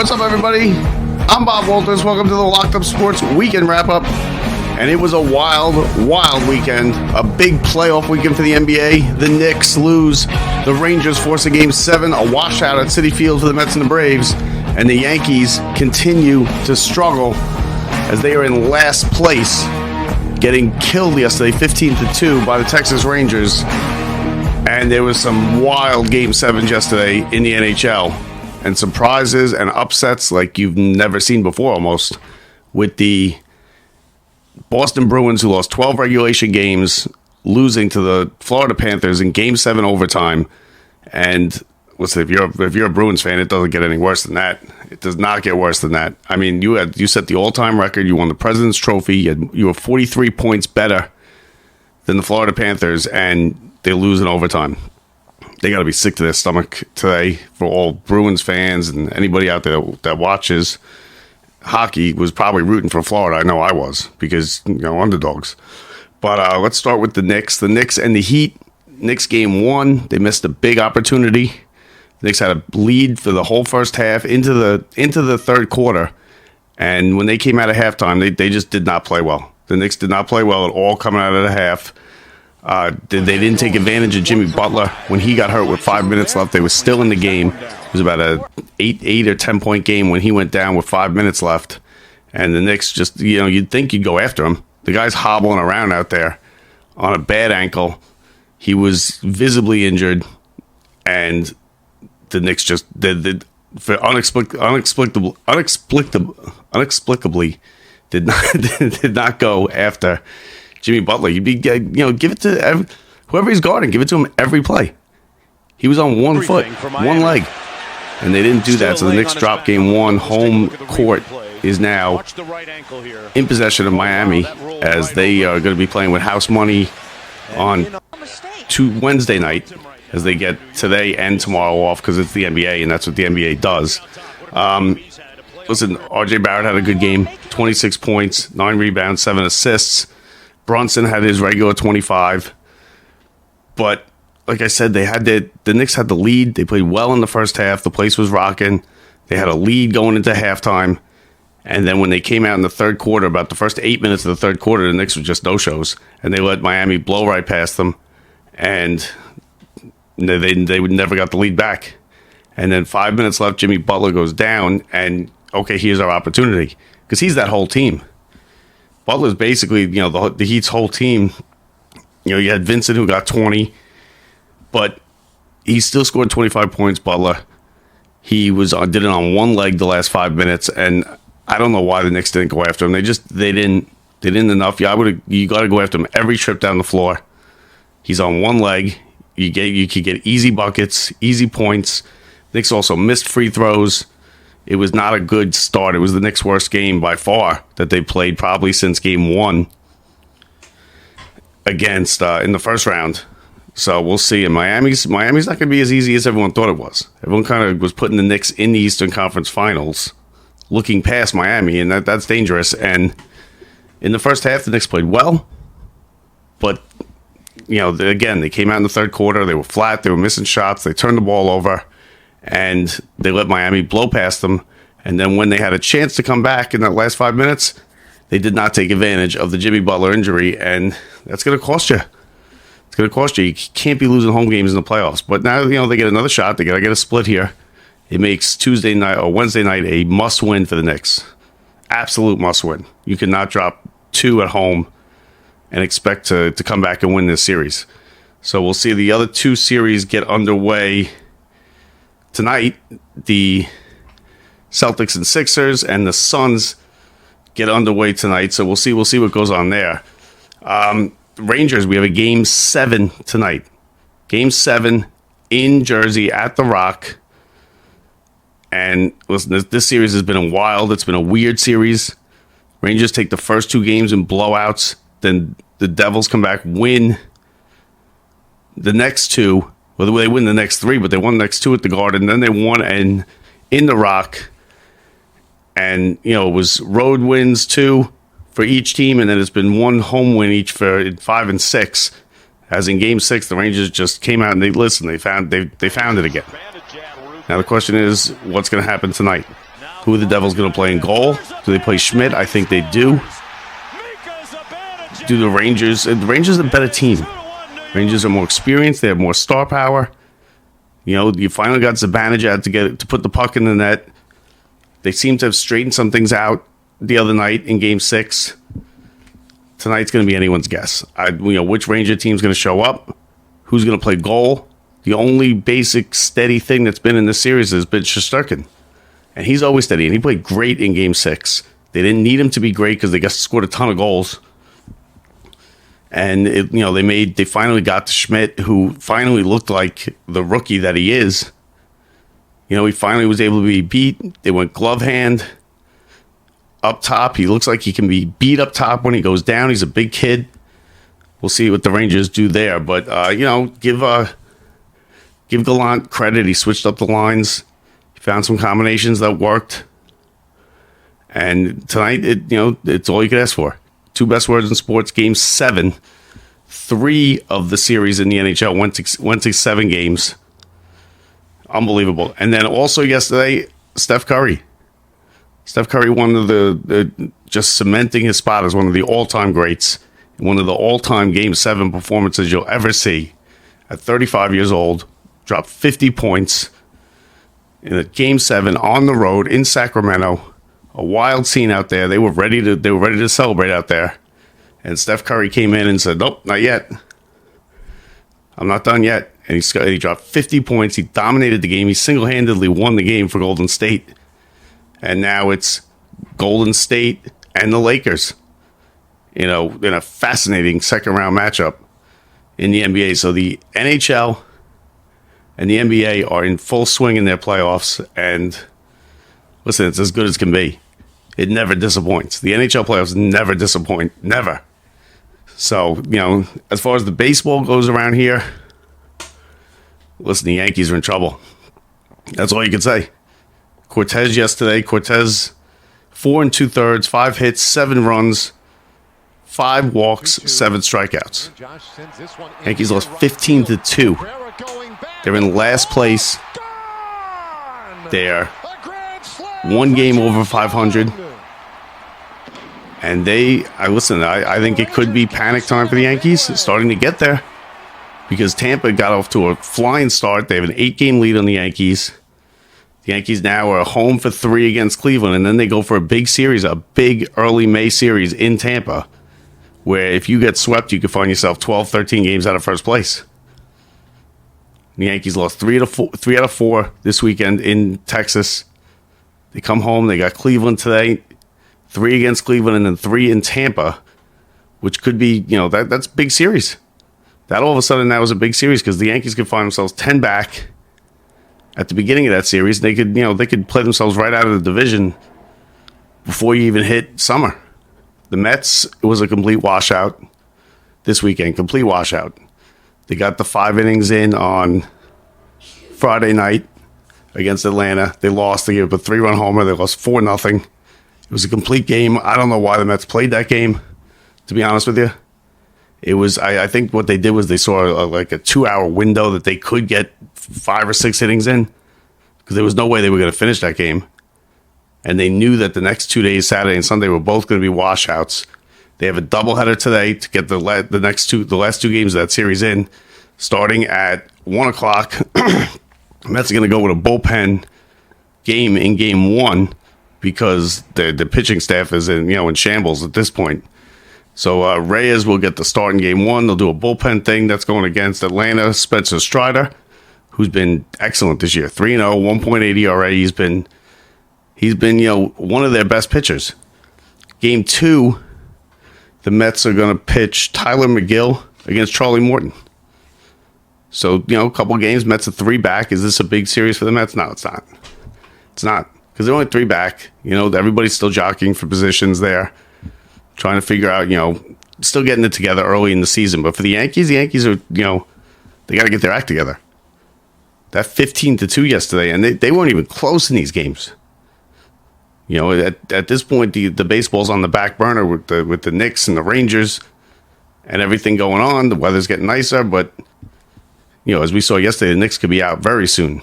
What's up, everybody? I'm Bob Walters. Welcome to the Locked Up Sports Weekend Wrap-Up. And it was a wild, wild weekend. A big playoff weekend for the NBA. The Knicks lose. The Rangers force a Game 7, a washout at Citi Field for the Mets and the Braves. And the Yankees continue to struggle as they are in last place, getting killed yesterday 15-2 by the Texas Rangers. And there was some wild Game 7s yesterday in the NHL. And surprises and upsets like you've never seen before almost, with the Boston Bruins, who lost 12 regulation games, losing to the Florida Panthers in Game 7 overtime. And listen, if you're a Bruins fan, it doesn't get any worse than that. It does not get worse than that. I mean, you set the all-time record. You won the President's Trophy. You were 43 points better than the Florida Panthers, and they lose in overtime. They got to be sick to their stomach today for all Bruins fans and anybody out there that watches hockey was probably rooting for Florida. I know I was, because, underdogs. But let's start with the Knicks. The Knicks and the Heat. Knicks Game 1, they missed a big opportunity. The Knicks had a lead for the whole first half into the third quarter. And when they came out of halftime, they just did not play well. The Knicks did not play well at all coming out of the half. They didn't take advantage of Jimmy Butler. When he got hurt with 5 minutes left, they were still in the game. It was about a 8 or 10 point game when he went down with 5 minutes left. And the Knicks just, you'd think you'd go after him. The guy's hobbling around out there on a bad ankle. He was visibly injured. And the Knicks just inexplicably did not go after Jimmy Butler. You'd be, give it to whoever he's guarding. Give it to him every play. He was on one foot, one leg, and they didn't do that. So the Knicks dropped Game 1. Home court is now in possession of Miami, as they are going to be playing with house money on Wednesday night, as they get today and tomorrow off because it's the NBA, and that's what the NBA does. Listen, RJ Barrett had a good game, 26 points, 9 rebounds, 7 assists. Brunson had his regular 25. But like I said, the Knicks had the lead. They played well in the first half. The place was rocking. They had a lead going into halftime. And then when they came out in the third quarter, about the first 8 minutes of the third quarter, the Knicks were just no-shows. And they let Miami blow right past them. And they never got the lead back. And then 5 minutes left, Jimmy Butler goes down. And, okay, here's our opportunity. Because he's that whole team. Butler's basically, the Heat's whole team. You had Vincent, who got 20, but he still scored 25 points, Butler. He did it on one leg the last 5 minutes, and I don't know why the Knicks didn't go after him. They didn't enough. You got to go after him every trip down the floor. He's on one leg. You could get easy buckets, easy points. Knicks also missed free throws. It was not a good start. It was the Knicks' worst game by far that they played, probably since Game 1 against in the first round. So we'll see. And Miami's not going to be as easy as everyone thought it was. Everyone kind of was putting the Knicks in the Eastern Conference Finals, looking past Miami, and that's dangerous. And in the first half, the Knicks played well, but again, they came out in the third quarter. They were flat. They were missing shots. They turned the ball over. And they let Miami blow past them. And then when they had a chance to come back in that last 5 minutes, they did not take advantage of the Jimmy Butler injury. And that's going to cost you. It's going to cost you. You can't be losing home games in the playoffs. But now, they get another shot. They got to get a split here. It makes Tuesday night or Wednesday night a must-win for the Knicks. Absolute must-win. You cannot drop 2 at home and expect to come back and win this series. So we'll see the other 2 series get underway tonight. The Celtics and Sixers and the Suns get underway tonight, so we'll see what goes on there. Rangers, we have a Game 7 tonight. Game 7 in Jersey at the Rock. And listen, this series has been wild. It's been a weird series. Rangers take the first 2 games in blowouts. Then the Devils come back, win the next 2. Well, they win the next 3, but they won the next 2 at the Garden. Then they won in the Rock. And, it was road wins 2 for each team. And then it's been 1 home win each for 5 and 6. As in Game 6, the Rangers just came out and they found it again. Now the question is, what's going to happen tonight? Who are the Devils going to play in goal? Do they play Schmidt? I think they do. Do the Rangers? The Rangers are a better team. Rangers are more experienced. They have more star power. You know, you finally got Zibanejad to put the puck in the net. They seem to have straightened some things out the other night in Game 6. Tonight's going to be anyone's guess. Which Ranger team's going to show up? Who's going to play goal? The only basic steady thing that's been in this series has been Shesterkin. And he's always steady, and he played great in Game 6. They didn't need him to be great because they scored a ton of goals. And, they finally got to Schmidt, who finally looked like the rookie that he is. He finally was able to be beat. They went glove hand up top. He looks like he can be beat up top when he goes down. He's a big kid. We'll see what the Rangers do there. But, give Gallant credit. He switched up the lines. Found some combinations that worked. And tonight, it's all you could ask for. 2 best words in sports. Game 7. 3 of the series in the NHL went to 7 games. Unbelievable. And then also yesterday, Steph Curry. Steph Curry, one of the just cementing his spot as one of the all-time greats. One of the all-time Game 7 performances you'll ever see. At 35 years old, dropped 50 points. In a Game 7 on the road in Sacramento, a wild scene out there. They were ready to celebrate out there, and Steph Curry came in and said, "Nope, not yet. I'm not done yet." And he dropped 50 points. He dominated the game. He single-handedly won the game for Golden State, and now it's Golden State and the Lakers. In a fascinating second-round matchup in the NBA. So the NHL and the NBA are in full swing in their playoffs, and listen, it's as good as can be. It never disappoints. The NHL playoffs never disappoint. Never. So, as far as the baseball goes around here, listen, the Yankees are in trouble. That's all you can say. Cortez yesterday. Cortez, 4 2/3, 5 hits, 7 runs, 5 walks, 7 strikeouts. Yankees lost 15-2. They're in last place. They're 1 game over 500. And I think it could be panic time for the Yankees. It's starting to get there. Because Tampa got off to a flying start. They have an 8-game lead on the Yankees. The Yankees now are home for 3 against Cleveland. And then they go for a big series, a big early May series in Tampa. Where if you get swept, you could find yourself 12, 13 games out of first place. The Yankees lost 3 out of 4 this weekend in Texas. They come home. They got Cleveland today. 3 against Cleveland and then 3 in Tampa, which could be, that's a big series. That all of a sudden now is a big series because the Yankees could find themselves 10 back at the beginning of that series. They could play themselves right out of the division before you even hit summer. The Mets, it was a complete washout this weekend. Complete washout. They got the 5 innings in on Friday night against Atlanta. They lost. They gave up a 3-run homer. They lost 4-0. It was a complete game. I don't know why the Mets played that game, to be honest with you. It was. I think what they did was they saw a 2-hour window that they could get 5 or 6 innings in because there was no way they were going to finish that game. And they knew that the next 2 days, Saturday and Sunday, were both going to be washouts. They have a doubleheader today to get the last 2 games of that series in, starting at 1:00. The Mets are going to go with a bullpen game in Game 1 because the pitching staff is in shambles at this point. So Reyes will get the start in Game 1. They'll do a bullpen thing that's going against Atlanta. Spencer Strider, who's been excellent this year, 3-0, 1.8 ERA. He's been one of their best pitchers. Game 2. The Mets are going to pitch Tyler McGill against Charlie Morton. So, a couple games, Mets are 3 back. Is this a big series for the Mets? No, it's not. It's not. Because they're only 3 back. Everybody's still jockeying for positions there. Trying to figure out, still getting it together early in the season. But for the Yankees are, they got to get their act together. That 15-2 yesterday, and they weren't even close in these games. At this point, the baseball's on the back burner with the Knicks and the Rangers and everything going on. The weather's getting nicer, but as we saw yesterday, the Knicks could be out very soon.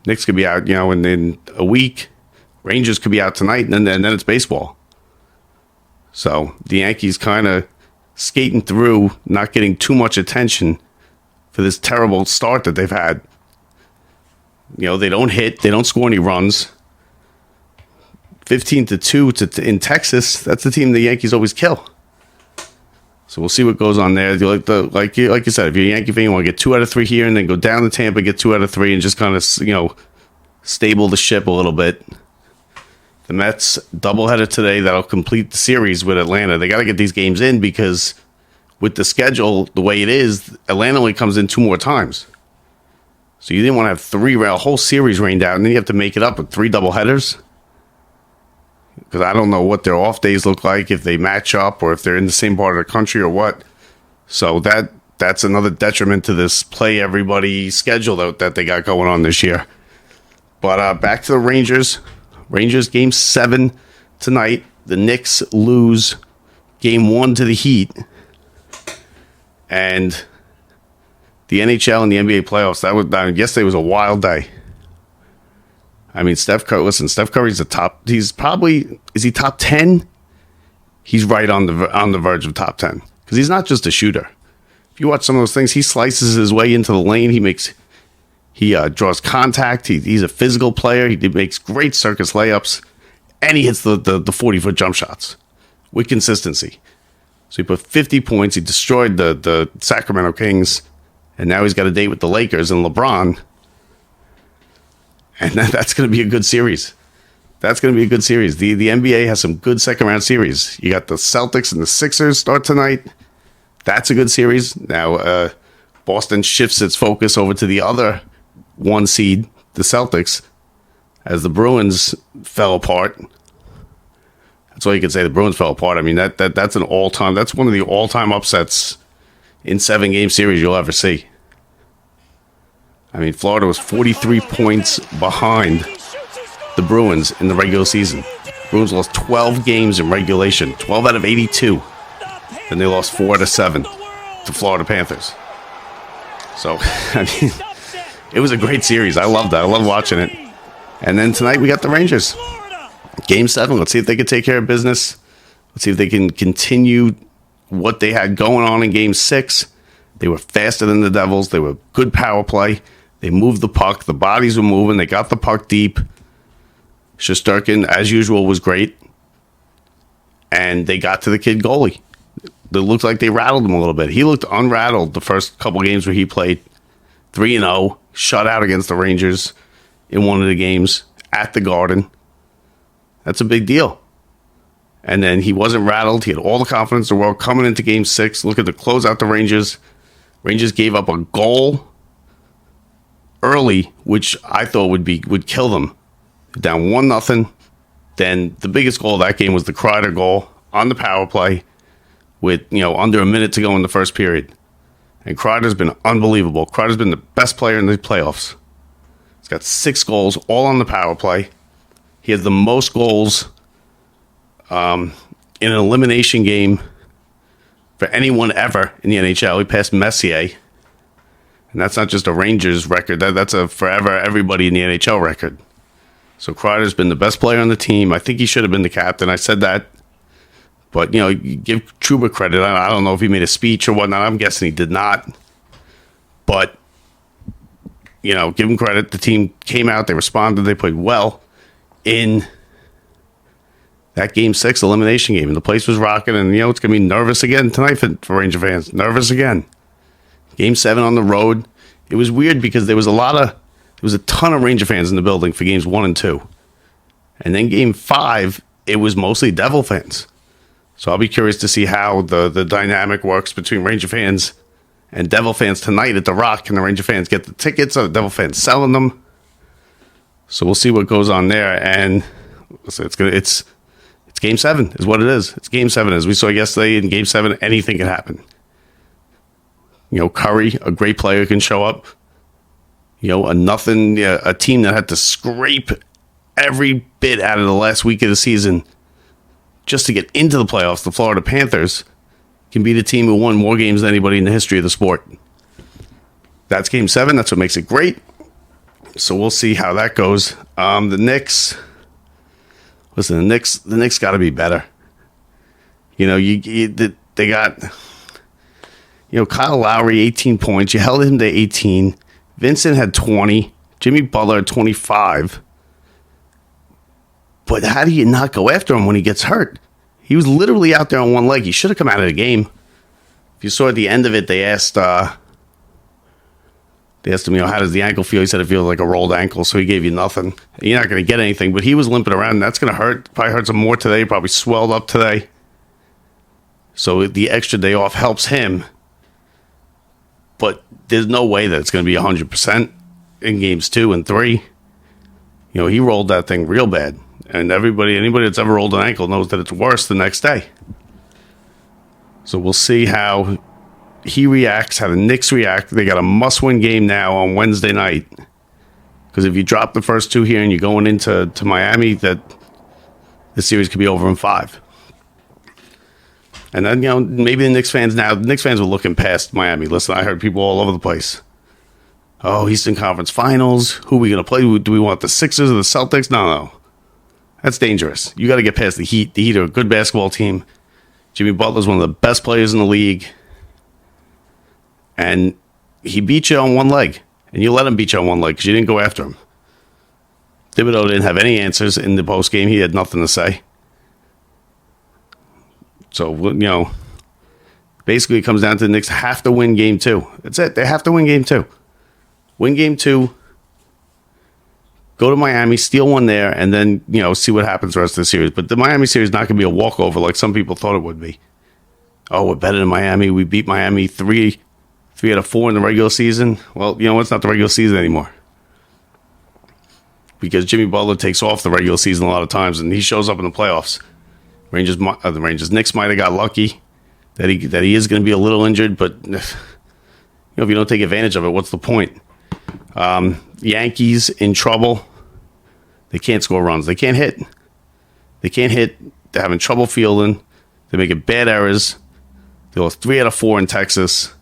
Knicks could be out, in a week Rangers could be out tonight, and then it's baseball. So the Yankees kind of skating through, not getting too much attention for this terrible start that they've had. They don't hit. They don't score any runs. 15-2 in Texas. That's the team the Yankees always kill. So we'll see what goes on there. Like you said, if you're a Yankee fan, you want to get 2 out of 3 here, and then go down to Tampa, get 2 out of 3, and just kind of stable the ship a little bit. The Mets doubleheader today. That'll complete the series with Atlanta. They got to get these games in because with the schedule the way it is, Atlanta only comes in 2 more times. So you didn't want to have a whole series rained out, and then you have to make it up with 3 doubleheaders. Because I don't know what their off days look like, if they match up or if they're in the same part of the country or what. So that's another detriment to this play everybody schedule that they got going on this year. But back to the Rangers. Rangers game 7 tonight. The Knicks lose game 1 to the Heat. And the NHL and the NBA playoffs, yesterday was a wild day. I mean, Steph Curry's the top. Is he top 10? He's right on the verge of top 10 because he's not just a shooter. If you watch some of those things, he slices his way into the lane. He draws contact. He's a physical player. He makes great circus layups, and he hits the 40-foot jump shots with consistency. So he put 50 points. He destroyed the Sacramento Kings, and now he's got a date with the Lakers and LeBron. And that's going to be a good series. That's going to be a good series. The NBA has some good second-round series. You got the Celtics and the Sixers start tonight. That's a good series. Now, Boston shifts its focus over to the other 1 seed, the Celtics, as the Bruins fell apart. That's all you can say. The Bruins fell apart. I mean, that's an all-time. That's one of the all-time upsets in 7-game series you'll ever see. I mean, Florida was 43 points behind the Bruins in the regular season. Bruins lost 12 games in regulation, 12 out of 82. Then they lost 4 out of 7 to Florida Panthers. So, I mean, it was a great series. I loved that. I loved watching it. And then tonight we got the Rangers. Game 7. Let's see if they can take care of business. Let's see if they can continue what they had going on in Game 6. They were faster than the Devils. They were good power play. They moved the puck. The bodies were moving. They got the puck deep. Shesterkin, as usual, was great. And they got to the kid goalie. It looked like they rattled him a little bit. He looked unrattled the first couple games where he played. 3-0, shut out against the Rangers in one of the games at the Garden. That's a big deal. And then he wasn't rattled. He had all the confidence in the world coming into Game 6. Looking to close out the Rangers. Rangers gave up a goal early, which I thought would kill them. Down 1-0. Then the biggest goal of that game was the Kreider goal on the power play with under a minute to go in the first period. And Kreider's been unbelievable. Kreider's been the best player in the playoffs. He's got 6 goals, all on the power play. He has the most goals in an elimination game for anyone ever in the NHL. He passed Messier. And that's not just a Rangers record. That's a forever everybody in the NHL record. So Kreider's been the best player on the team. I think he should have been the captain. I said that. But, you give Trouba credit. I don't know if he made a speech or whatnot. I'm guessing he did not. But, give him credit. The team came out. They responded. They played well in that Game 6 elimination game. And the place was rocking. And, it's going to be nervous again tonight for Ranger fans. Nervous again. Game 7 on the road. It was weird because there was a ton of Ranger fans in the building for games 1 and 2. And then Game 5, it was mostly Devil fans. So I'll be curious to see how the dynamic works between Ranger fans and Devil fans tonight at the Rock. Can the Ranger fans get the tickets? Are the Devil fans selling them? So we'll see what goes on there. And it's Game 7 is what it is. It's Game 7. As we saw yesterday in Game 7, anything can happen. Curry, a great player, can show up. A team that had to scrape every bit out of the last week of the season just to get into the playoffs, the Florida Panthers, can be the team who won more games than anybody in the history of the sport. That's Game 7. That's what makes it great. So we'll see how that goes. The Knicks, Listen, the Knicks got to be better. You know, they got, Kyle Lowry, 18 points. You held him to 18. Vincent had 20. Jimmy Butler had 25. But how do you not go after him when he gets hurt? He was literally out there on one leg. He should have come out of the game. If you saw at the end of it, they asked him, how does the ankle feel? He said it feels like a rolled ankle, so he gave you nothing. You're not going to get anything, but he was limping around, and that's going to hurt. Probably hurts him more today. Probably swelled up today. So the extra day off helps him. But there's no way that it's going to be 100% in games 2 and 3. He rolled that thing real bad. And anybody that's ever rolled an ankle knows that it's worse the next day. So we'll see how he reacts, how the Knicks react. They got a must-win game now on Wednesday night. Because if you drop the first 2 here and you're going into Miami, that the series could be over in 5. And then, maybe the Knicks fans were looking past Miami. Listen, I heard people all over the place. Oh, Eastern Conference Finals. Who are we going to play? Do we want the Sixers or the Celtics? No. That's dangerous. You got to get past the Heat. The Heat are a good basketball team. Jimmy Butler's one of the best players in the league. And he beat you on one leg. And you let him beat you on one leg because you didn't go after him. Thibodeau didn't have any answers in the postgame. He had nothing to say. So, basically it comes down to the Knicks have to win game 2. That's it. They have to win game 2. Win game 2. Go to Miami, steal one there, and then, see what happens the rest of the series. But the Miami series is not going to be a walkover like some people thought it would be. Oh, we're better than Miami. We beat Miami 3 out of 4 in the regular season. Well, it's not the regular season anymore. Because Jimmy Butler takes off the regular season a lot of times, and he shows up in the playoffs. Knicks might have got lucky that he is going to be a little injured, but if you don't take advantage of it, what's the point? Yankees in trouble. They can't score runs. They can't hit. They're having trouble fielding. They're making bad errors. They lost 3 out of 4 in Texas.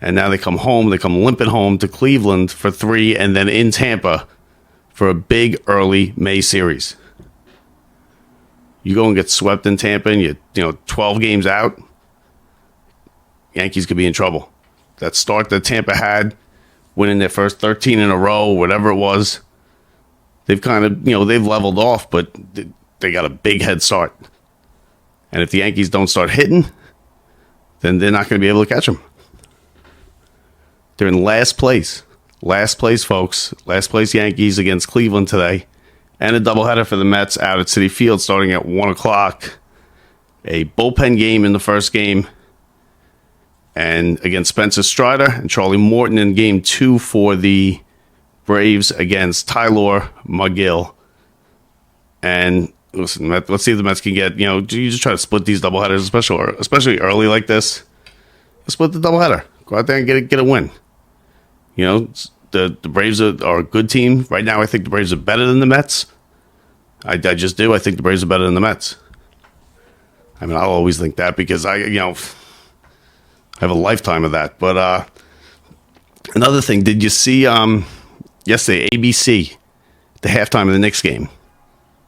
And now they come home. They come limping home to Cleveland for 3 and then in Tampa for a big early May series. You go and get swept in Tampa and you're 12 games out. Yankees could be in trouble. That start that Tampa had, winning their first 13 in a row, whatever it was, they've kind of, they've leveled off, but they got a big head start. And if the Yankees don't start hitting, then they're not going to be able to catch them. They're in last place. Last place, folks. Last place Yankees against Cleveland today. And a doubleheader for the Mets out at Citi Field starting at 1 o'clock. A bullpen game in the first game. And against Spencer Strider and Charlie Morton in game 2 for the Braves against Tyler McGill. And listen, let's see if the Mets can get, you just try to split these doubleheaders, especially early like this. Split the doubleheader. Go out there and get a win. The Braves are a good team. Right now, I think the Braves are better than the Mets. I just do. I think the Braves are better than the Mets. I mean, I'll always think that because I have a lifetime of that. But another thing, did you see yesterday, ABC, the halftime of the Knicks game?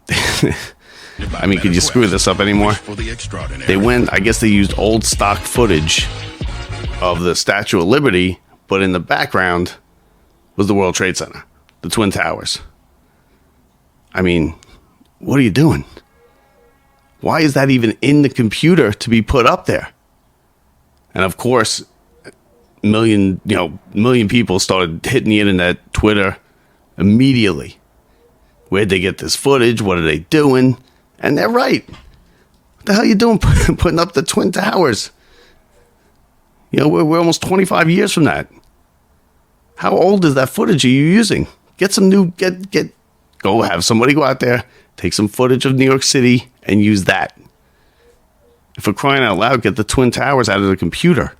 I mean, could you screw this up anymore? They went, I guess they used old stock footage of the Statue of Liberty, but in the background was the World Trade Center, the Twin Towers. I mean, what are you doing? Why is that even in the computer to be put up there? And of course, million people started hitting the internet, Twitter, immediately. Where'd they get this footage? What are they doing? And they're right. What the hell are you doing putting up the Twin Towers? We're almost 25 years from that. How old is that footage are you using? Get some new, go have somebody go out there, take some footage of New York City and use that. For crying out loud, get the Twin Towers out of the computer.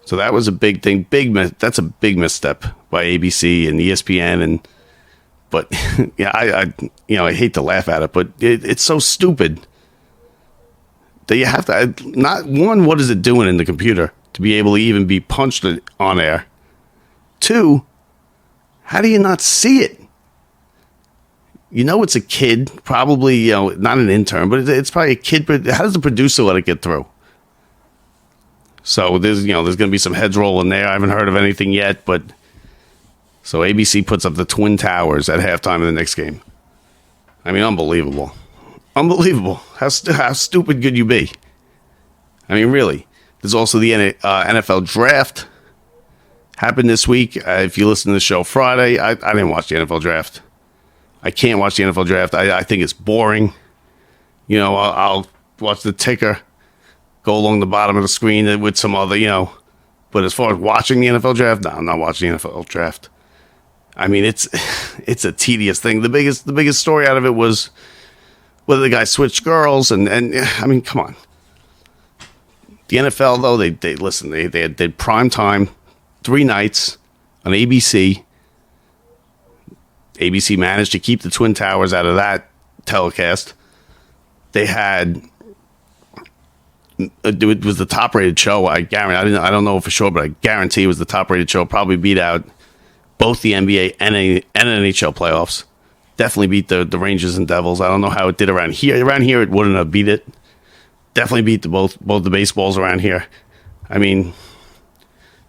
So that was a big thing. That's a big misstep by ABC and ESPN. But yeah, I hate to laugh at it, but it's so stupid that you have to, not one, what is it doing in the computer to be able to even be punched on air? 2, how do you not see it? it's a kid, probably, not an intern, but it's probably a kid. But how does the producer let it get through? So there's going to be some heads rolling there. I haven't heard of anything yet, but so ABC puts up the Twin Towers at halftime of the Knicks game. I mean, unbelievable. Unbelievable. How stupid could you be? I mean, really. There's also the NFL draft happened this week. If you listen to the show Friday, I didn't watch the NFL draft. I can't watch the NFL draft. I think it's boring. I'll watch the ticker go along the bottom of the screen with some other, But as far as watching the NFL draft, no, I'm not watching the NFL draft. I mean, it's a tedious thing. The biggest story out of it was whether the guy switched girls, and I mean, come on. The NFL, though, they did prime time, 3 nights on ABC. ABC managed to keep the Twin Towers out of that telecast. They had, it was the top-rated show. I don't know for sure, but I guarantee it was the top-rated show. Probably beat out both the NBA and NHL playoffs. Definitely beat the Rangers and Devils. I don't know how it did around here. Around here, it wouldn't have beat it. Definitely beat both the baseballs around here. I mean,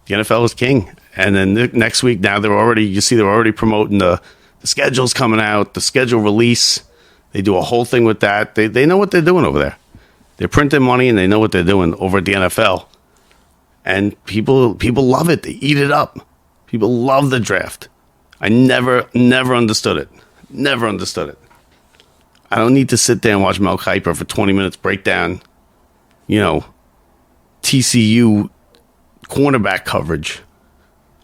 the NFL is king. And then next week, now they're already promoting the schedule's coming out, the schedule release. They do a whole thing with that. They know what they're doing over there. They're printing money and they know what they're doing over at the NFL. And people love it. They eat it up. People love the draft. I never understood it. Never understood it. I don't need to sit there and watch Mel Kiper for 20 minutes break down, TCU cornerback coverage.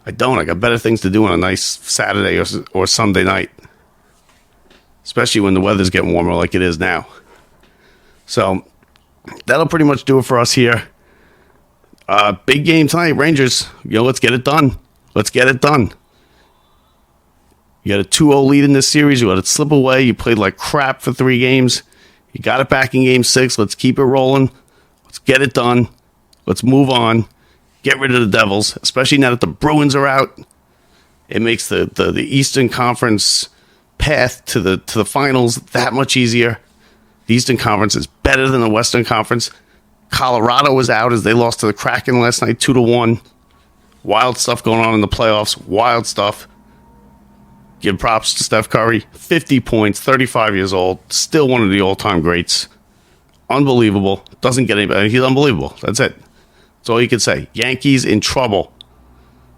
I don't. I got better things to do on a nice Saturday or Sunday night. Especially when the weather's getting warmer like it is now. So, that'll pretty much do it for us here. Big game tonight, Rangers. Let's get it done. Let's get it done. You got a 2-0 lead in this series. You let it slip away. You played like crap for 3 games. You got it back in game 6. Let's keep it rolling. Let's get it done. Let's move on. Get rid of the Devils, especially now that the Bruins are out. It makes the Eastern Conference path to the finals that much easier. The Eastern Conference is better than the Western Conference. Colorado was out as they lost to the Kraken last night, 2-1. Wild stuff going on in the playoffs. Wild stuff. Give props to Steph Curry. 50 points, 35 years old. Still one of the all-time greats. Unbelievable. Doesn't get any better. He's unbelievable. That's it. That's all you can say. Yankees in trouble.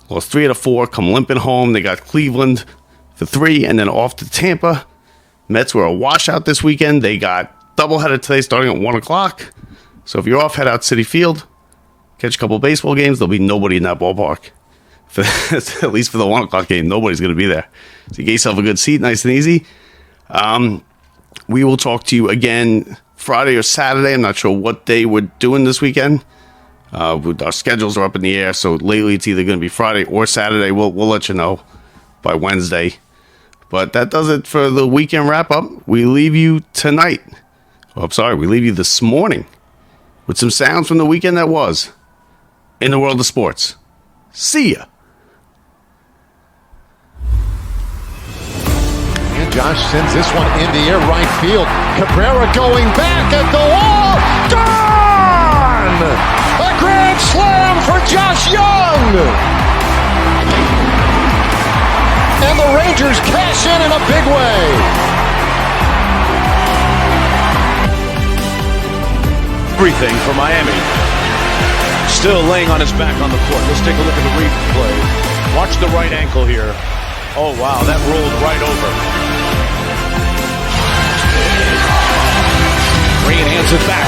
Lost 3 out of 4. Come limping home. They got Cleveland for 3 and then off to Tampa. Mets were a washout this weekend. They got doubleheader today starting at 1 o'clock. So if you're off, head out Citi Field. Catch a couple baseball games. There'll be nobody in that ballpark. At least for the 1 o'clock game, nobody's going to be there. So you get yourself a good seat, nice and easy. We will talk to you again Friday or Saturday. I'm not sure what day we're doing this weekend. Our schedules are up in the air, so lately it's either going to be Friday or Saturday. We'll let you know by Wednesday. But that does it for the weekend wrap-up. We leave you tonight. We leave you this morning with some sounds from the weekend that was in the world of sports. See ya. And Josh sends this one in the air right field. Cabrera going back at the wall. Gone! A grand slam for Josh Young! And the Rangers cash in a big way. Everything for Miami. Still laying on his back on the court. Let's take a look at the replay. Watch the right ankle here. Oh, wow, that rolled right over. Green hands it back.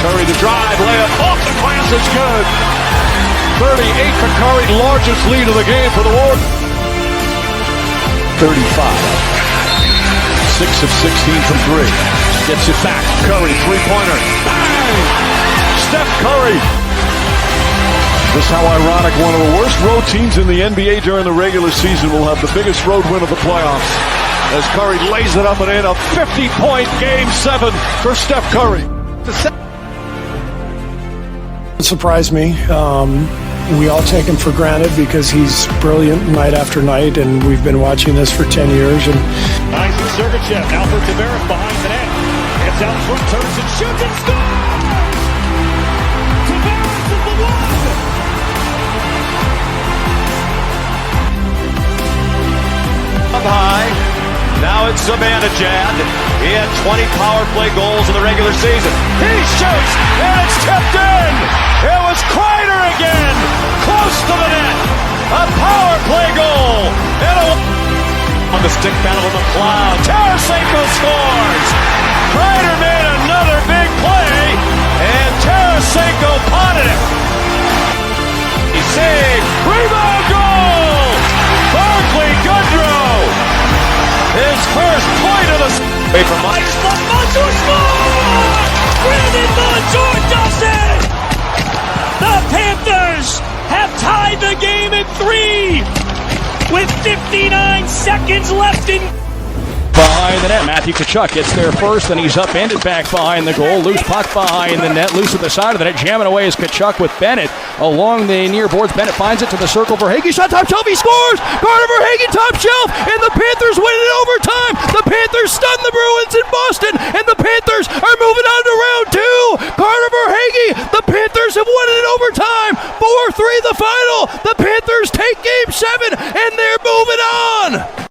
Curry the drive, layup off the glass is good. 38 for Curry, largest lead of the game for the Warriors. 35. 6 of 16 from 3. Gets it back. Curry, three-pointer. Bang! Steph Curry. Just how ironic, one of the worst road teams in the NBA during the regular season will have the biggest road win of the playoffs. As Curry lays it up and in, a 50-point Game 7 for Steph Curry. It surprised me. We all take him for granted because he's brilliant night after night, and we've been watching this for 10 years. And nice for Sergachev. Now for Tavares behind the net. Gets out front, turns and shoots and scores! Tavares is the one! Up high. Now it's Zibanejad. He had 20 power play goals in the regular season. He shoots, and it's tipped in. It was Kreider again, close to the net. A power play goal. On the stick battle of McLeod. Tarasenko scores. Kreider made another big play, and Tarasenko potted it. He saved. Rebound goal. Barclay Goodrow. His first point of the away from Mike. Montour scores! Brandon Montour does it! The Panthers have tied the game at 3 with 59 seconds left in. Behind the net, Matthew Tkachuk gets there first, and he's upended back behind the goal. Loose puck behind the net, loose at the side of the net. Jamming away is Tkachuk with Bennett along the near boards. Bennett finds it to the circle. Verhaeghe shot top shelf, he scores! Carter Verhaeghe top shelf, and the Panthers win it overtime. The Panthers stun the Bruins in Boston, and the Panthers are moving on to round 2. Carter Verhaeghe, the Panthers have won it in overtime. 4-3 the final. The Panthers take game 7, and they're moving on.